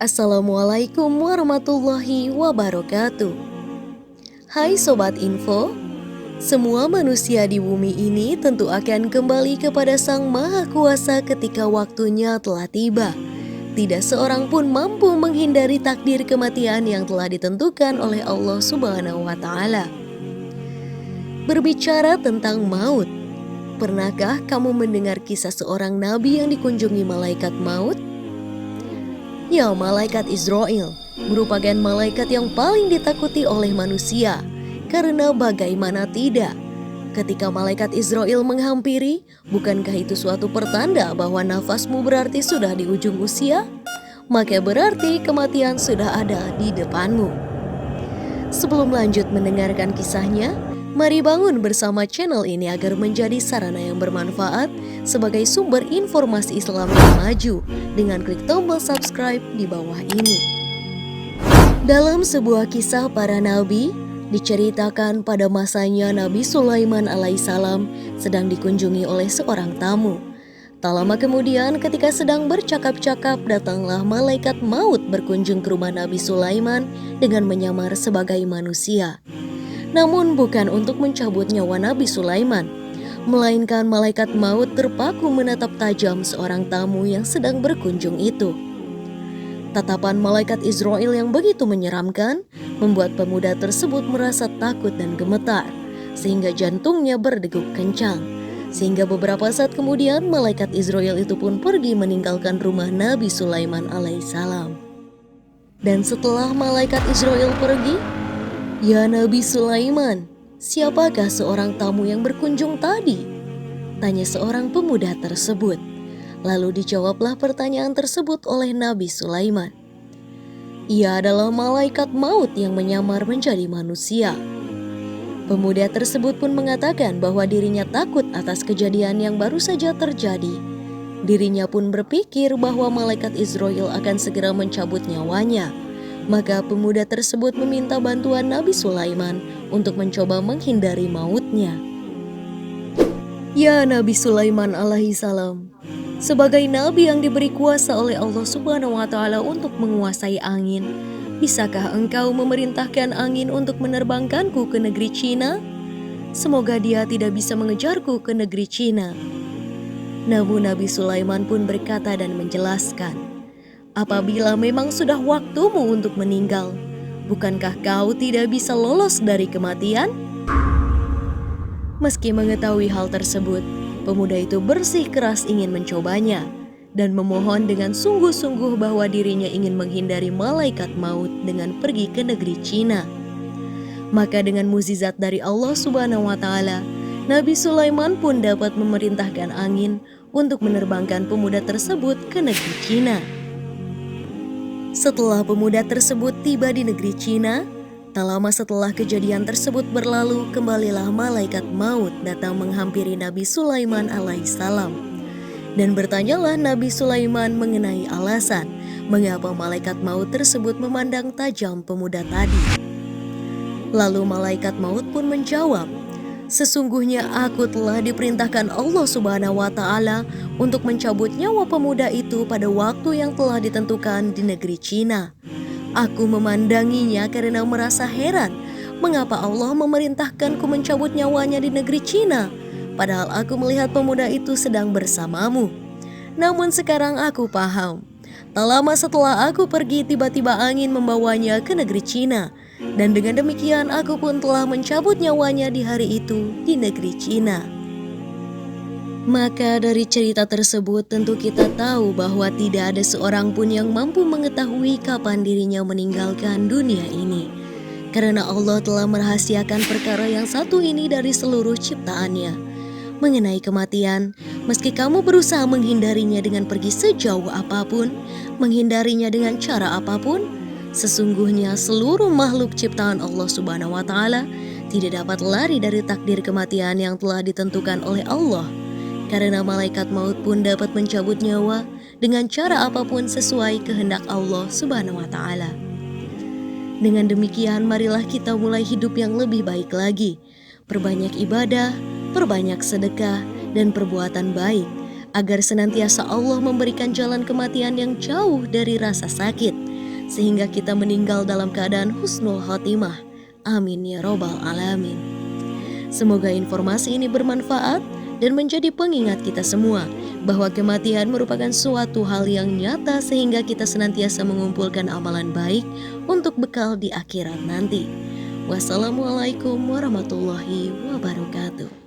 Assalamualaikum warahmatullahi wabarakatuh. Hai Sobat Info, semua manusia di bumi ini tentu akan kembali kepada Sang Maha Kuasa ketika waktunya telah tiba. Tidak seorang pun mampu menghindari takdir kematian yang telah ditentukan oleh Allah Subhanahu wa Ta'ala. Berbicara tentang maut, pernahkah kamu mendengar kisah seorang nabi yang dikunjungi malaikat maut? Ya, malaikat Israel merupakan malaikat yang paling ditakuti oleh manusia. Karena bagaimana tidak, ketika malaikat Israel menghampiri, bukankah itu suatu pertanda bahwa nafasmu berarti sudah di ujung usia? Maka berarti kematian sudah ada di depanmu. Sebelum lanjut mendengarkan kisahnya, mari bangun bersama channel ini agar menjadi sarana yang bermanfaat sebagai sumber informasi Islam yang maju dengan klik tombol subscribe di bawah ini. Dalam sebuah kisah para nabi, diceritakan pada masanya Nabi Sulaiman alaihissalam sedang dikunjungi oleh seorang tamu. Tak lama kemudian ketika sedang bercakap-cakap, datanglah malaikat maut berkunjung ke rumah Nabi Sulaiman dengan menyamar sebagai manusia. Namun bukan untuk mencabut nyawa Nabi Sulaiman, melainkan malaikat maut terpaku menatap tajam seorang tamu yang sedang berkunjung itu. Tatapan malaikat Israel yang begitu menyeramkan membuat pemuda tersebut merasa takut dan gemetar, sehingga jantungnya berdegup kencang. Sehingga beberapa saat kemudian malaikat Israel itu pun pergi meninggalkan rumah Nabi Sulaiman alaihissalam. Dan setelah malaikat Israel pergi, "Ya Nabi Sulaiman, siapakah seorang tamu yang berkunjung tadi?" tanya seorang pemuda tersebut. Lalu dijawablah pertanyaan tersebut oleh Nabi Sulaiman. "Ia adalah malaikat maut yang menyamar menjadi manusia." Pemuda tersebut pun mengatakan bahwa dirinya takut atas kejadian yang baru saja terjadi. Dirinya pun berpikir bahwa malaikat Israel akan segera mencabut nyawanya. Maka pemuda tersebut meminta bantuan Nabi Sulaiman untuk mencoba menghindari mautnya. "Ya Nabi Sulaiman alaihissalam, sebagai nabi yang diberi kuasa oleh Allah Subhanahu wa Ta'ala untuk menguasai angin, bisakah engkau memerintahkan angin untuk menerbangkanku ke negeri Cina? Semoga dia tidak bisa mengejarku ke negeri Cina." Namun Nabi Sulaiman pun berkata dan menjelaskan, "Apabila memang sudah waktumu untuk meninggal, bukankah kau tidak bisa lolos dari kematian?" Meski mengetahui hal tersebut, pemuda itu bersikeras ingin mencobanya dan memohon dengan sungguh-sungguh bahwa dirinya ingin menghindari malaikat maut dengan pergi ke negeri Cina. Maka dengan mukjizat dari Allah Subhanahu wa Ta'ala, Nabi Sulaiman pun dapat memerintahkan angin untuk menerbangkan pemuda tersebut ke negeri Cina. Setelah pemuda tersebut tiba di negeri Cina, tak lama setelah kejadian tersebut berlalu, kembalilah malaikat maut datang menghampiri Nabi Sulaiman alaihissalam. Dan bertanyalah Nabi Sulaiman mengenai alasan mengapa malaikat maut tersebut memandang tajam pemuda tadi. Lalu malaikat maut pun menjawab, "Sesungguhnya aku telah diperintahkan Allah Subhanahu wa Ta'ala untuk mencabut nyawa pemuda itu pada waktu yang telah ditentukan di negeri Cina. Aku memandanginya karena merasa heran mengapa Allah memerintahkanku mencabut nyawanya di negeri Cina, padahal aku melihat pemuda itu sedang bersamamu. Namun sekarang aku paham. Tak lama setelah aku pergi, tiba-tiba angin membawanya ke negeri Cina, dan dengan demikian aku pun telah mencabut nyawanya di hari itu di negeri Cina." Maka dari cerita tersebut tentu kita tahu bahwa tidak ada seorang pun yang mampu mengetahui kapan dirinya meninggalkan dunia ini. Karena Allah telah merahasiakan perkara yang satu ini dari seluruh ciptaannya. Mengenai kematian, meski kamu berusaha menghindarinya dengan pergi sejauh apapun, menghindarinya dengan cara apapun, sesungguhnya seluruh makhluk ciptaan Allah Subhanahu wa Ta'ala tidak dapat lari dari takdir kematian yang telah ditentukan oleh Allah. Karena malaikat maut pun dapat mencabut nyawa dengan cara apapun sesuai kehendak Allah Subhanahu wa Ta'ala. Dengan demikian, marilah kita mulai hidup yang lebih baik lagi. Perbanyak ibadah, perbanyak sedekah, dan perbuatan baik, agar senantiasa Allah memberikan jalan kematian yang jauh dari rasa sakit, sehingga kita meninggal dalam keadaan husnul khotimah. Amin ya robbal alamin. Semoga informasi ini bermanfaat dan menjadi pengingat kita semua bahwa kematian merupakan suatu hal yang nyata, sehingga kita senantiasa mengumpulkan amalan baik untuk bekal di akhirat nanti. Wassalamualaikum warahmatullahi wabarakatuh.